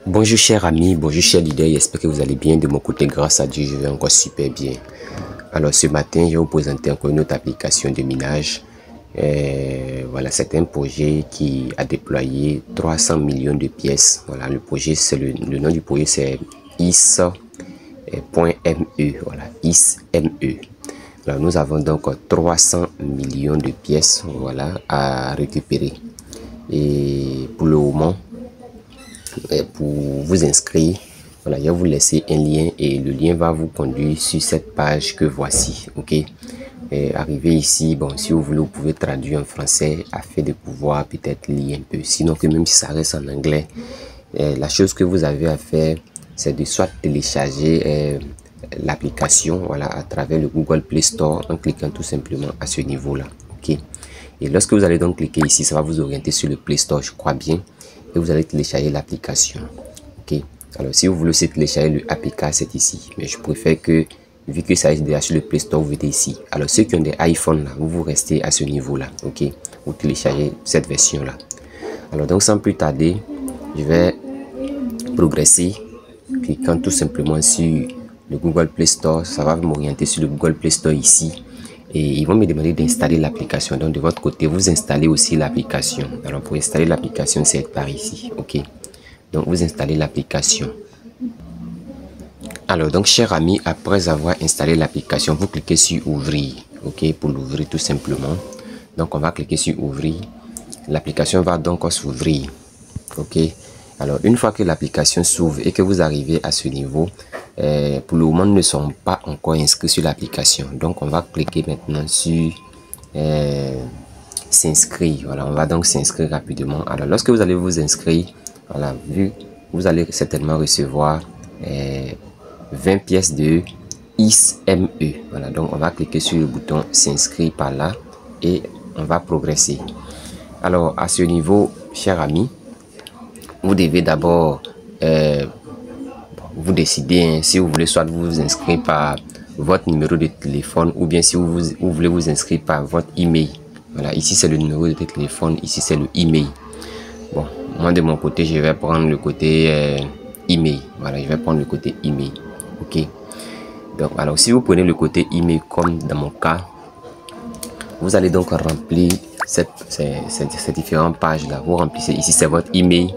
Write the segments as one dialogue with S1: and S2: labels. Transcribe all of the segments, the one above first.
S1: Bonjour chers amis, bonjour chers leaders, j'espère que vous allez bien. De mon côté, grâce à Dieu, je vais encore super bien. Alors ce matin, je vais vous présenter encore une autre application de minage. Voilà, c'est un projet qui a déployé 300 millions de pièces. Voilà, le projet, c'est le nom du projet, c'est is.me. Voilà, is.me. Alors, nous avons donc 300 millions de pièces, voilà, à récupérer. Et pour le moment, pour vous inscrire, voilà, je vais vous laisser un lien et le lien va vous conduire sur cette page que voici. Ok, arrivé ici, bon, si vous voulez, vous pouvez traduire en français afin de pouvoir peut-être lire un peu. Sinon, que même si ça reste en anglais, la chose que vous avez à faire, c'est de soit télécharger l'application, voilà, à travers le Google Play Store en cliquant tout simplement à ce niveau là. Ok, et lorsque vous allez donc cliquer ici, ça va vous orienter sur le Play Store, je crois bien, et vous allez télécharger l'application. Ok, alors si vous voulez aussi télécharger le APK, c'est ici, mais je préfère que, vu que ça est déjà sur le Play Store, vous venez ici. Alors ceux qui ont des iPhones là, vous restez à ce niveau là. Ok, vous téléchargez cette version là. Alors donc sans plus tarder, je vais progresser, cliquant tout simplement sur le Google Play Store. Ça va m'orienter sur le Google Play Store ici, et ils vont me demander d'installer l'application. Donc de votre côté, vous installez aussi l'application. Alors pour installer l'application, c'est par ici. Ok, donc vous installez l'application. Alors donc chers amis, après avoir installé l'application, vous cliquez sur ouvrir. Ok, pour l'ouvrir tout simplement. Donc on va cliquer sur ouvrir. L'application va donc s'ouvrir. Ok, alors une fois que l'application s'ouvre et que vous arrivez à ce niveau, pour le moment nous ne sommes pas encore inscrits sur l'application. Donc on va cliquer maintenant sur s'inscrire. Voilà, on va donc s'inscrire rapidement. Alors lorsque vous allez vous inscrire, voilà, vous allez certainement recevoir 20 pièces de is.me. Voilà, donc on va cliquer sur le bouton s'inscrire par là et on va progresser. Alors à ce niveau, chers amis, vous devez d'abord vous décider, hein, si vous voulez soit vous inscrire par votre numéro de téléphone ou bien si vous voulez vous inscrire par votre email. Voilà, ici c'est le numéro de téléphone, ici c'est le email. Bon, moi de mon côté, je vais prendre le côté email. Voilà, je vais prendre le côté email. Ok, donc alors si vous prenez le côté email comme dans mon cas, vous allez donc remplir ces différentes pages là. Vous remplissez ici, c'est votre email.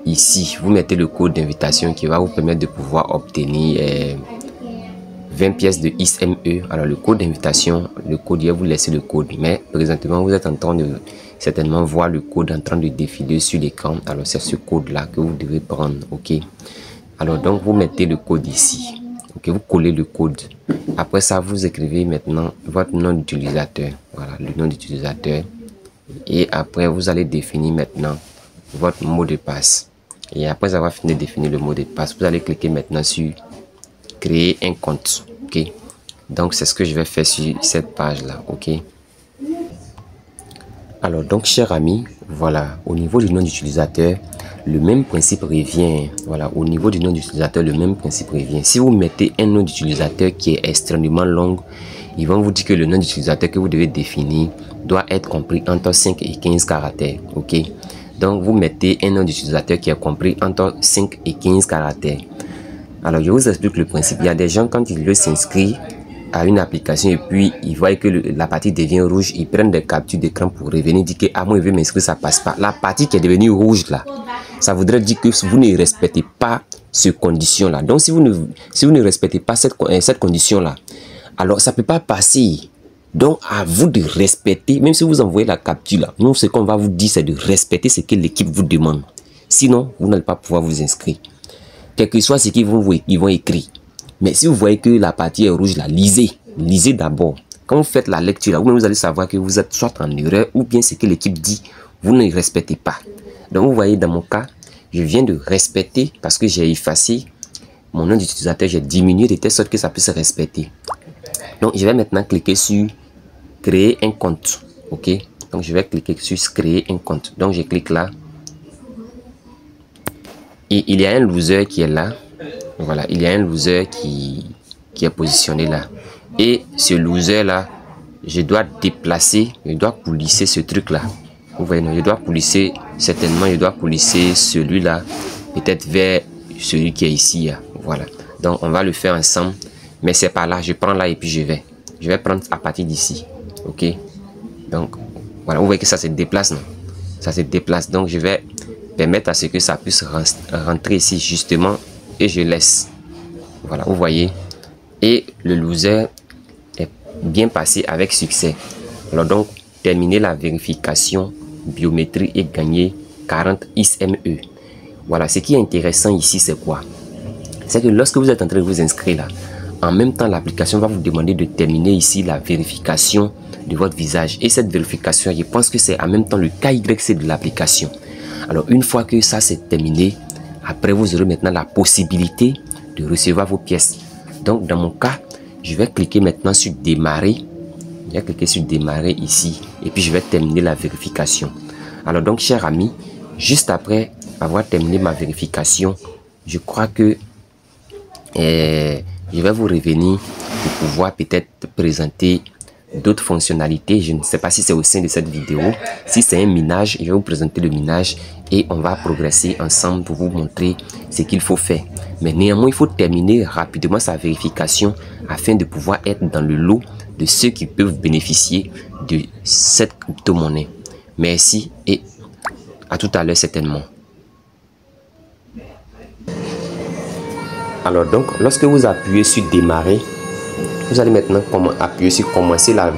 S1: Ici, vous mettez le code d'invitation qui va vous permettre de pouvoir obtenir 20 pièces de is.me. Alors le code d'invitation, le code, je vais vous laisser le code. Mais présentement, vous êtes en train de certainement voir le code en train de défiler sur l'écran. Alors c'est ce code là que vous devez prendre. Ok, alors donc vous mettez le code ici. Ok, vous collez le code. Après ça, vous écrivez maintenant votre nom d'utilisateur. Voilà, le nom d'utilisateur. Et après, vous allez définir maintenant votre mot de passe. Et après avoir fini de définir le mot de passe, vous allez cliquer maintenant sur créer un compte. Ok, donc c'est ce que je vais faire sur cette page là. Ok, alors donc chers amis, voilà, au niveau du nom d'utilisateur, le même principe revient. Voilà, au niveau du nom d'utilisateur, le même principe revient. Si vous mettez un nom d'utilisateur qui est extrêmement long, ils vont vous dire que le nom d'utilisateur que vous devez définir doit être compris entre 5 et 15 caractères. Ok, donc vous mettez un nom d'utilisateur qui est compris entre 5 et 15 caractères. Alors je vous explique le principe. Il y a des gens, quand ils veulent s'inscrire à une application et puis ils voient que la partie devient rouge, ils prennent des captures d'écran pour revenir dire que ah, moi je veux m'inscrire, ça passe pas. La partie qui est devenue rouge là, ça voudrait dire que vous ne respectez pas cette condition là. Donc si vous ne respectez pas cette condition là, alors ça peut pas passer. Donc à vous de respecter, même si vous envoyez la capture là, nous ce qu'on va vous dire c'est de respecter ce que l'équipe vous demande. Sinon vous n'allez pas pouvoir vous inscrire. Quel que soit ce qu'ils vont écrire. Mais si vous voyez que la partie est rouge là, lisez d'abord. Quand vous faites la lecture là, vous allez savoir que vous êtes soit en erreur ou bien ce que l'équipe dit, vous ne respectez pas. Donc vous voyez dans mon cas, je viens de respecter parce que j'ai effacé mon nom d'utilisateur, j'ai diminué de telle sorte que ça puisse se respecter. Donc je vais maintenant cliquer sur créer un compte. Ok, donc je vais cliquer sur créer un compte. Donc je clique là. Et il y a un loser qui est là. Voilà, il y a un loser qui est positionné là. Et ce loser là, je dois déplacer, je dois coulisser ce truc là. Vous voyez, non, je dois coulisser, certainement, je dois coulisser celui là peut-être vers celui qui est ici. Voilà. Donc, on va le faire ensemble. Mais c'est pas là. Je prends là et puis je vais prendre à partir d'ici. OK. Donc, voilà. Vous voyez que ça se déplace, non? Ça se déplace. Donc, je vais permettre à ce que ça puisse rentrer ici, justement. Et je laisse. Voilà. Vous voyez. Et le loser est bien passé avec succès. Alors, donc, terminer la vérification biométrie et gagner 40 ISME. Voilà. Ce qui est intéressant ici, c'est quoi? C'est que lorsque vous êtes en train de vous inscrire là, en même temps, l'application va vous demander de terminer ici la vérification de votre visage. Et cette vérification, je pense que c'est en même temps le KYC de l'application. Alors, une fois que ça c'est terminé, après, vous aurez maintenant la possibilité de recevoir vos pièces. Donc, dans mon cas, je vais cliquer maintenant sur démarrer. Je vais cliquer sur démarrer ici. Et puis, je vais terminer la vérification. Alors, donc, chers amis, juste après avoir terminé ma vérification, je crois que je vais vous revenir pour pouvoir peut-être présenter d'autres fonctionnalités. Je ne sais pas si c'est au sein de cette vidéo. Si c'est un minage, je vais vous présenter le minage et on va progresser ensemble pour vous montrer ce qu'il faut faire. Mais néanmoins, il faut terminer rapidement sa vérification afin de pouvoir être dans le lot de ceux qui peuvent bénéficier de cette crypto-monnaie. Merci et à tout à l'heure certainement. Alors donc, lorsque vous appuyez sur démarrer, vous allez maintenant appuyer sur commencer la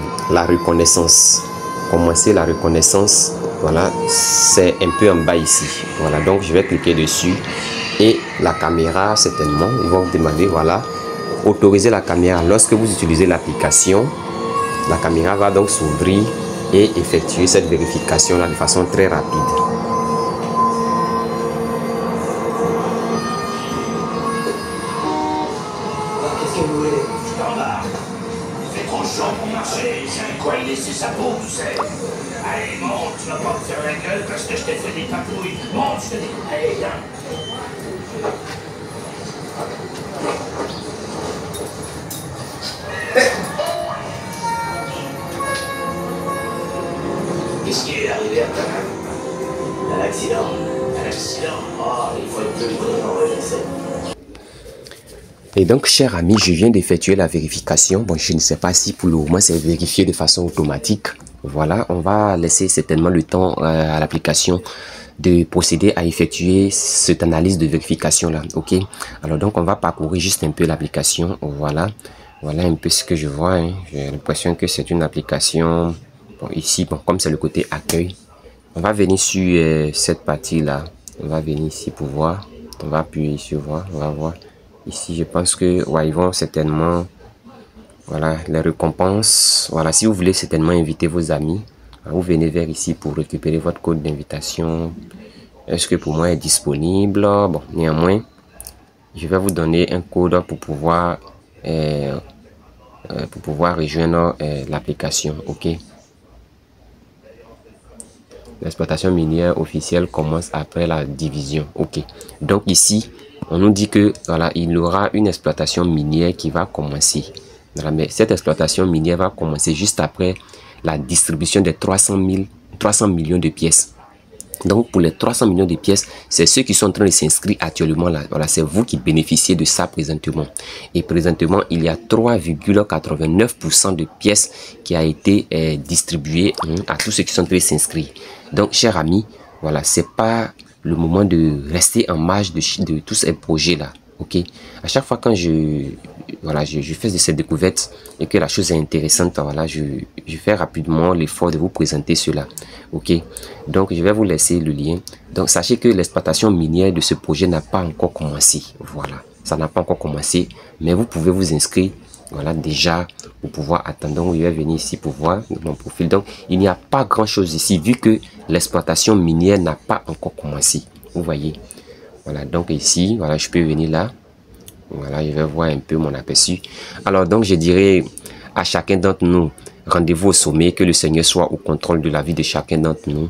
S1: reconnaissance. Commencer la reconnaissance, voilà, c'est un peu en bas ici. Voilà, donc je vais cliquer dessus et la caméra, certainement, ils vont vous demander, voilà, autoriser la caméra. Lorsque vous utilisez l'application, la caméra va donc s'ouvrir et effectuer cette vérification là de façon très rapide.
S2: Quoi, il laissait sa peau, tu sais. Allez, monte, tu vas pas me faire la gueule parce que je t'ai fait des papouilles. Monte, je te dis, allez, viens. Qu'est-ce qui est arrivé à ta femme? Un accident. Un accident. Oh, il faut être plus prudent, je sais.
S1: Et donc, chers amis, je viens d'effectuer la vérification. Bon, je ne sais pas si pour le moment c'est vérifié de façon automatique. Voilà, on va laisser certainement le temps à l'application de procéder à effectuer cette analyse de vérification là. OK. Alors donc, on va parcourir juste un peu l'application. Voilà. Voilà un peu ce que je vois. Hein. J'ai l'impression que c'est une application. Bon, ici, bon, comme c'est le côté accueil, on va venir sur cette partie là. On va venir ici pour voir. On va appuyer sur voir. On va voir. Ici, je pense que ouais, ils vont certainement, voilà, les récompenses. Voilà, si vous voulez certainement inviter vos amis, vous venez vers ici pour récupérer votre code d'invitation. Est-ce que pour moi est disponible? Bon, néanmoins, je vais vous donner un code pour pouvoir rejoindre l'application. OK. L'exploitation minière officielle commence après la division. OK. Donc ici, on nous dit que voilà, il y aura une exploitation minière qui va commencer. Voilà, mais cette exploitation minière va commencer juste après la distribution des 300 millions de pièces. Donc pour les 300 millions de pièces, c'est ceux qui sont en train de s'inscrire actuellement là. Voilà, c'est vous qui bénéficiez de ça présentement. Et présentement, il y a 3,89% de pièces qui a été distribuées à tous ceux qui sont en train de s'inscrire. Donc, chers amis, voilà, c'est pas le moment de rester en marge de tous ces projets là. OK. À chaque fois quand je fais de cette découverte et que la chose est intéressante, voilà, je fais rapidement l'effort de vous présenter cela. OK. Donc je vais vous laisser le lien. Donc sachez que l'exploitation minière de ce projet n'a pas encore commencé. Voilà, ça n'a pas encore commencé, mais vous pouvez vous inscrire. Voilà, déjà pour pouvoir attendre. Donc je vais venir ici pour voir mon profil. Donc il n'y a pas grand chose ici vu que l'exploitation minière n'a pas encore commencé. Vous voyez. Voilà, donc ici, voilà, je peux venir là. Voilà, je vais voir un peu mon aperçu. Alors, donc, je dirais à chacun d'entre nous, rendez-vous au sommet, que le Seigneur soit au contrôle de la vie de chacun d'entre nous.